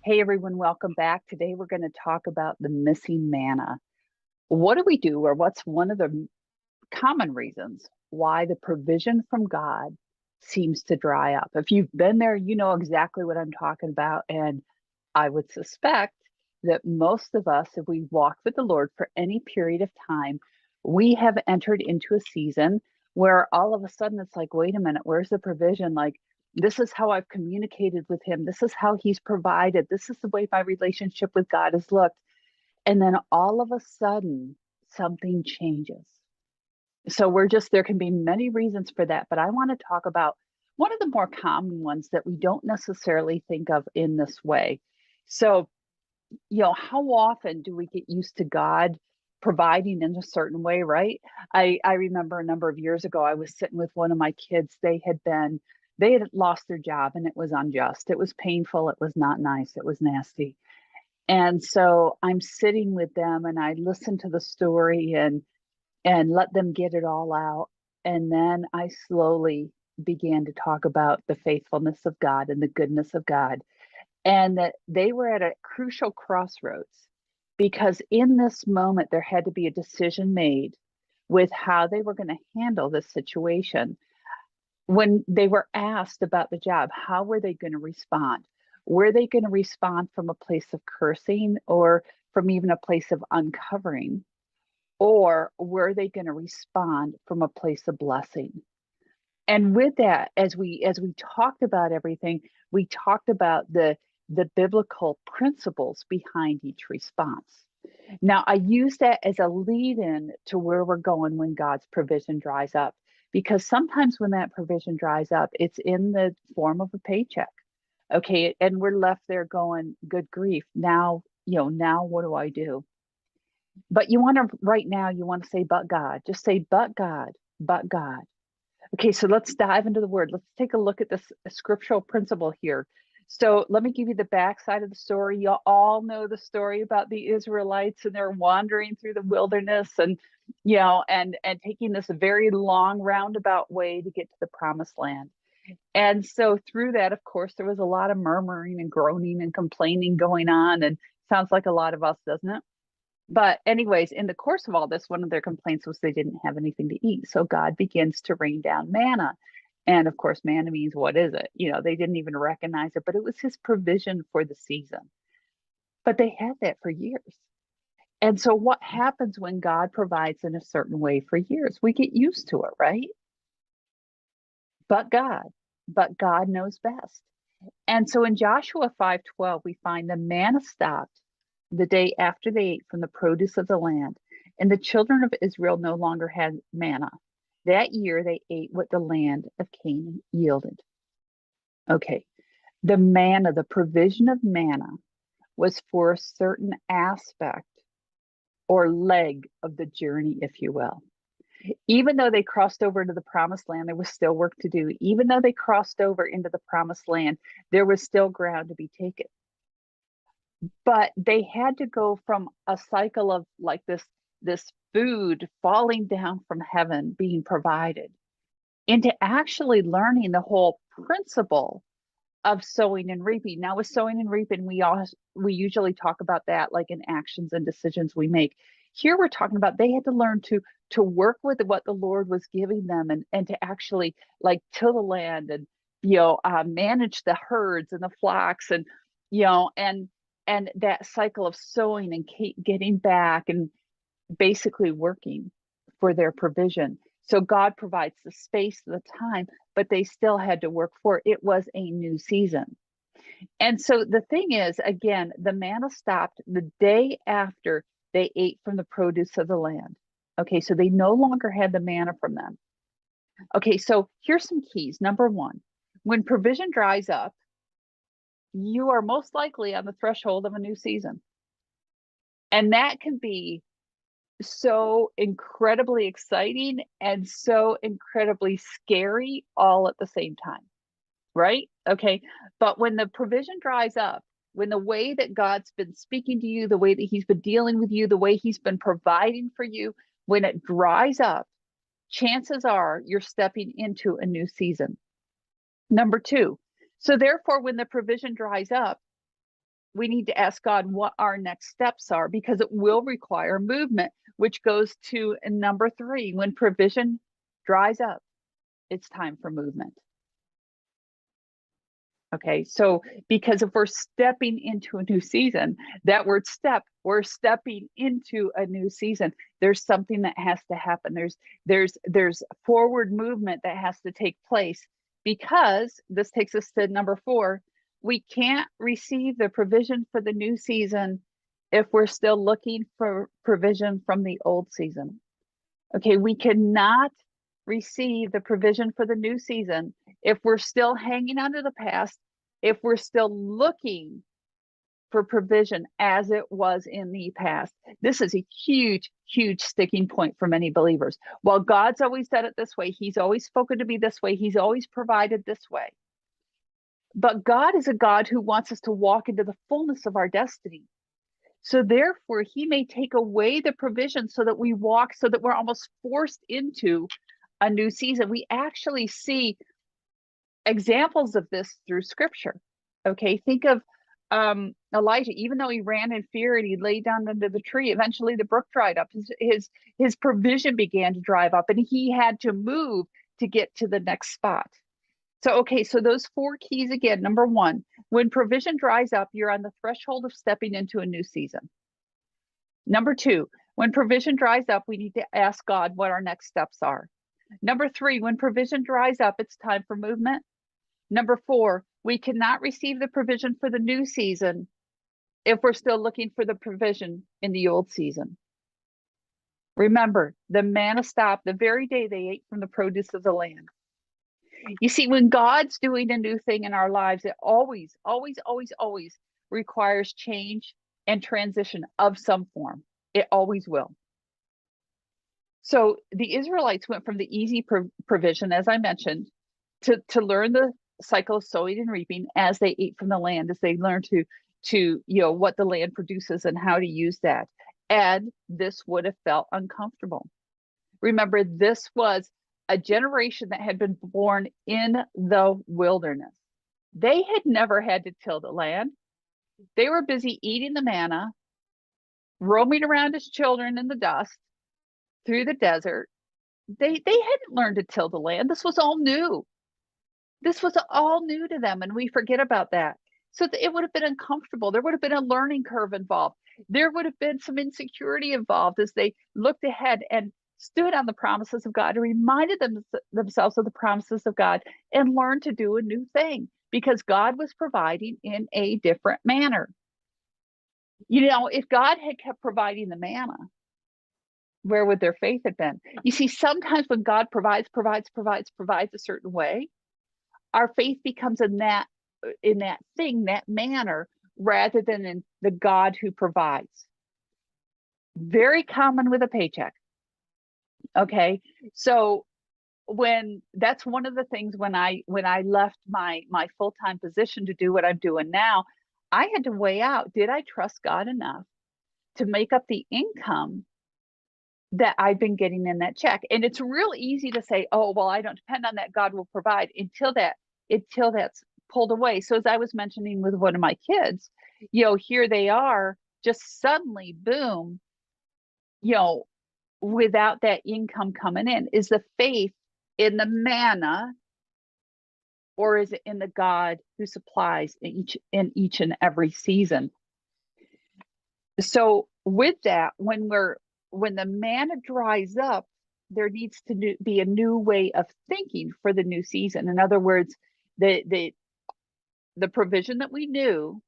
Hey everyone, welcome back. Today we're going to talk about the missing manna. What do we do, or what's one of the common reasons why the provision from God seems to dry up? If you've been there, you know exactly what I'm talking about. And I would suspect that most of us, if we walk with the Lord for any period of time, we have entered into a season where all of a sudden it's like, wait a minute, where's the provision? Like, this is how I've communicated with him. This is how he's provided. This is the way my relationship with God has looked. And then all of a sudden, something changes. So there can be many reasons for that, but I want to talk about one of the more common ones that we don't necessarily think of in this way. So, how often do we get used to God providing in a certain way, right? I remember a number of years ago, I was sitting with one of my kids. They had lost their job and it was unjust. It was painful. It was not nice. It was nasty. And so I'm sitting with them and I listen to the story and let them get it all out. And then I slowly began to talk about the faithfulness of God and the goodness of God, and that they were at a crucial crossroads because in this moment there had to be a decision made with how they were going to handle this situation. When they were asked about the job, how were they going to respond? Were they going to respond from a place of cursing or from even a place of uncovering? Or were they going to respond from a place of blessing? And with that, as we talked about everything, we talked about the biblical principles behind each response. Now, I use that as a lead in to where we're going when God's provision dries up, because sometimes when that provision dries up, it's in the form of a paycheck. Okay. And we're left there going, good grief. Now what do I do? But right now, you want to say, but God, just say, but God, but God. Okay, so let's dive into the word. Let's take a look at this scriptural principle here. So let me give you the backside of the story. You all know the story about the Israelites and they're wandering through the wilderness and taking this very long roundabout way to get to the promised land. And so through that, of course, there was a lot of murmuring and groaning and complaining going on, and sounds like a lot of us, doesn't it? But anyways, in the course of all this, one of their complaints was they didn't have anything to eat. So God begins to rain down manna. And of course, manna means, what is it? They didn't even recognize it, but it was his provision for the season. But they had that for years. And so what happens when God provides in a certain way for years? We get used to it, right? But God knows best. And so in Joshua 5:12, we find the manna stopped the day after they ate from the produce of the land, and the children of Israel no longer had manna. That year they ate what the land of Canaan yielded. Okay, the manna, the provision of manna, was for a certain aspect or leg of the journey, if you will. Even though they crossed over into the promised land, there was still work to do. Even though they crossed over into the promised land, there was still ground to be taken. But they had to go from a cycle of like this food falling down from heaven being provided into actually learning the whole principle of sowing and reaping. Now with sowing and reaping, we usually talk about that like in actions and decisions we make. Here we're talking about they had to learn to work with what the Lord was giving them and to actually like till the land and manage the herds and the flocks and and that cycle of sowing and getting back and basically working for their provision. So God provides the space, the time, but they still had to work for it. It was a new season. And so the thing is, again, the manna stopped the day after they ate from the produce of the land. Okay, so they no longer had the manna from them. Okay, so here's some keys. Number one, when provision dries up, you are most likely on the threshold of a new season. And that can be so incredibly exciting and so incredibly scary all at the same time, right? Okay. But when the provision dries up, when the way that God's been speaking to you, the way that he's been dealing with you, the way he's been providing for you, when it dries up, chances are you're stepping into a new season. Number two, so therefore, when the provision dries up, we need to ask God what our next steps are, because it will require movement, which goes to number 3. When provision dries up, it's time for movement. Okay, so because if we're stepping into a new season, that word step, we're stepping into a new season. There's something that has to happen. There's forward movement that has to take place, because this takes us to number 4. We can't receive the provision for the new season if we're still looking for provision from the old season. Okay, we cannot receive the provision for the new season if we're still hanging on to the past, if we're still looking for provision as it was in the past. This is a huge, huge sticking point for many believers. While God's always done it this way, he's always spoken to me this way, he's always provided this way. But God is a God who wants us to walk into the fullness of our destiny. So therefore, he may take away the provision so that we walk, so that we're almost forced into a new season. We actually see examples of this through scripture. Okay, think of Elijah. Even though he ran in fear and he lay down under the tree, eventually the brook dried up. His provision began to dry up, and he had to move to get to the next spot. So, okay, so those 4 keys again. Number 1, when provision dries up, you're on the threshold of stepping into a new season. Number 2, when provision dries up, we need to ask God what our next steps are. Number 3, when provision dries up, it's time for movement. Number 4, we cannot receive the provision for the new season if we're still looking for the provision in the old season. Remember, the manna stopped the very day they ate from the produce of the land. You see, when God's doing a new thing in our lives, it always, always, always, always requires change and transition of some form. It always will. So the Israelites went from the easy provision, as I mentioned, to learn the cycle of sowing and reaping as they ate from the land, as they learned to what the land produces and how to use that. And this would have felt uncomfortable. Remember, this was a generation that had been born in the wilderness. They had never had to till the land. They were busy eating the manna, roaming around as children in the dust through the desert. They hadn't learned to till the land. This was all new. This was all new to them, and we forget about that. So it would have been uncomfortable. There would have been a learning curve involved. There would have been some insecurity involved as they looked ahead and stood on the promises of God and reminded themselves of the promises of God and learned to do a new thing, because God was providing in a different manner. If God had kept providing the manna, where would their faith have been? You see, sometimes when God provides a certain way, our faith becomes in that thing, that manner, rather than in the God who provides. Very common with a paycheck. Okay, so that's one of the things when I left my full-time position to do what I'm doing now, I had to weigh out, did I trust God enough to make up the income that I've been getting in that check? And it's real easy to say, oh, well, I don't depend on that, God will provide, until that's pulled away. So as I was mentioning with one of my kids, here they are, just suddenly, boom, without that income coming in. Is the faith in the manna, or is it in the God who supplies in each and every season? So with that, when the manna dries up, there needs to be a new way of thinking for the new season. In other words, the provision that we knew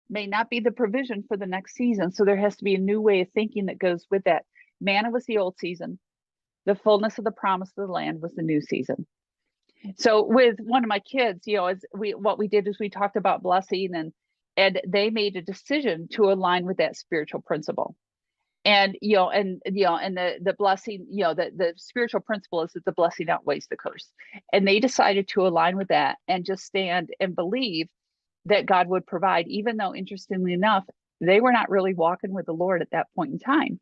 may not be the provision for the next season. So there has to be a new way of thinking that goes with that. Manna was the old season. The fullness of the promise of the land was the new season. So with one of my kids, what we did is we talked about blessing, and they made a decision to align with that spiritual principle. And the blessing, the spiritual principle is that the blessing outweighs the curse. And they decided to align with that and just stand and believe that God would provide, even though, interestingly enough, they were not really walking with the Lord at that point in time.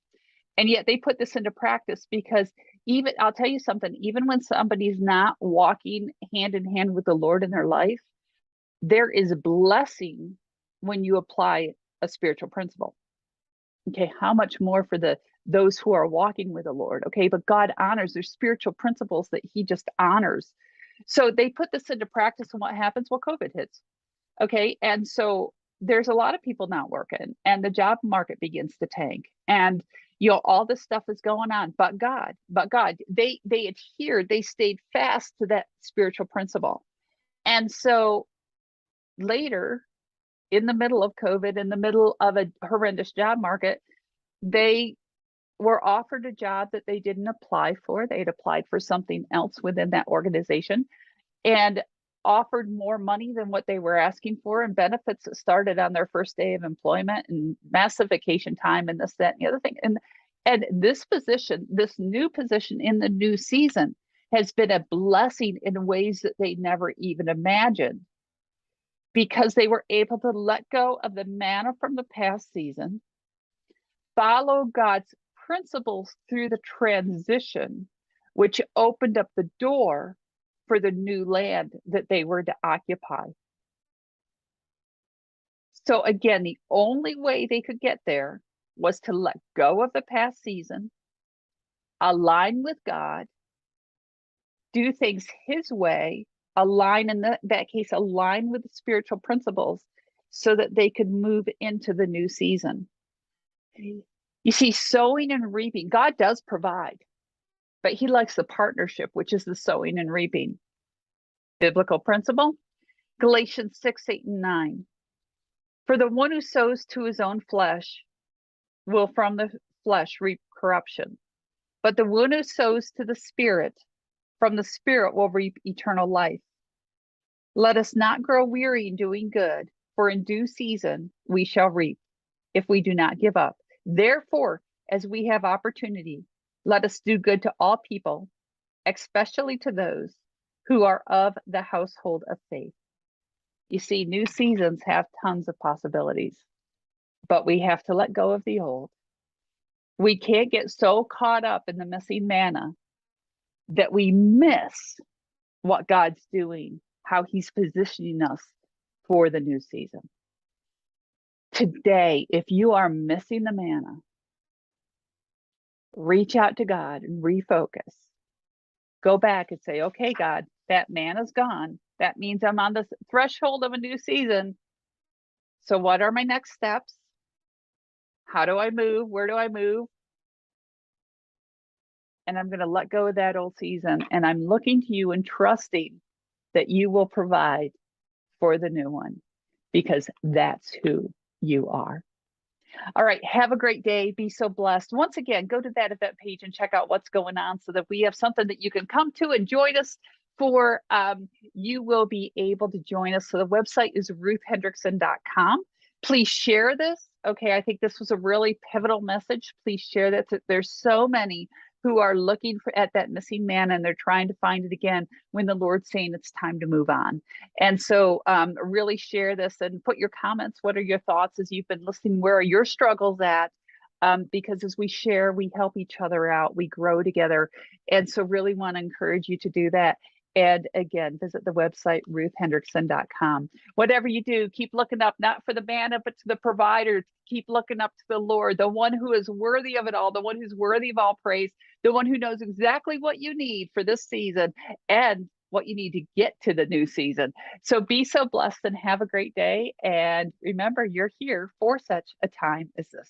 And yet they put this into practice, because I'll tell you something, even when somebody's not walking hand in hand with the Lord in their life, there is blessing when you apply a spiritual principle. Okay, how much more for those who are walking with the Lord? Okay, but God honors, there's spiritual principles that he just honors. So they put this into practice, and what happens? Well, COVID hits. Okay, and so there's a lot of people not working, and the job market begins to tank, and all this stuff is going on. But God, they adhered, they stayed fast to that spiritual principle. And so later, in the middle of COVID, in the middle of a horrendous job market, they were offered a job that they didn't apply for. They had applied for something else within that organization and offered more money than what they were asking for, and benefits that started on their first day of employment, and massive vacation time, and this, that, and the other thing. And this position, this new position in the new season, has been a blessing in ways that they never even imagined, because they were able to let go of the manna from the past season, follow God's principles through the transition, which opened up the door for the new land that they were to occupy. So again, the only way they could get there was to let go of the past season, align with God, do things his way, align, in that case, align with the spiritual principles, so that they could move into the new season. You see, sowing and reaping, God does provide, but he likes the partnership, which is the sowing and reaping. Biblical principle, Galatians 6:8-9. For the one who sows to his own flesh will from the flesh reap corruption, but the one who sows to the Spirit, from the Spirit will reap eternal life. Let us not grow weary in doing good, for in due season we shall reap, if we do not give up. Therefore, as we have opportunity, let us do good to all people, especially to those who are of the household of faith. You see, new seasons have tons of possibilities, but we have to let go of the old. We can't get so caught up in the missing manna that we miss what God's doing, how he's positioning us for the new season. Today, if you are missing the manna, reach out to God and refocus. Go back and say, okay, God, that manna's gone. That means I'm on the threshold of a new season. So what are my next steps? How do I move? Where do I move? And I'm going to let go of that old season. And I'm looking to you and trusting that you will provide for the new one, because that's who you are. All right. Have a great day. Be so blessed. Once again, go to that event page and check out what's going on, so that we have something that you can come to and join us for. You will be able to join us. So the website is ruthhendrickson.com. Please share this. Okay. I think this was a really pivotal message. Please share that. There's so many who are looking at that missing manna, and they're trying to find it again when the Lord's saying it's time to move on. And so really share this and put your comments. What are your thoughts as you've been listening? Where are your struggles at? Because as we share, we help each other out, we grow together. And so really want to encourage you to do that. And again, visit the website, ruthhendrickson.com. Whatever you do, keep looking up, not for the manna, but to the provider. Keep looking up to the Lord, the one who is worthy of it all, the one who's worthy of all praise, the one who knows exactly what you need for this season and what you need to get to the new season. So be so blessed and have a great day. And remember, you're here for such a time as this.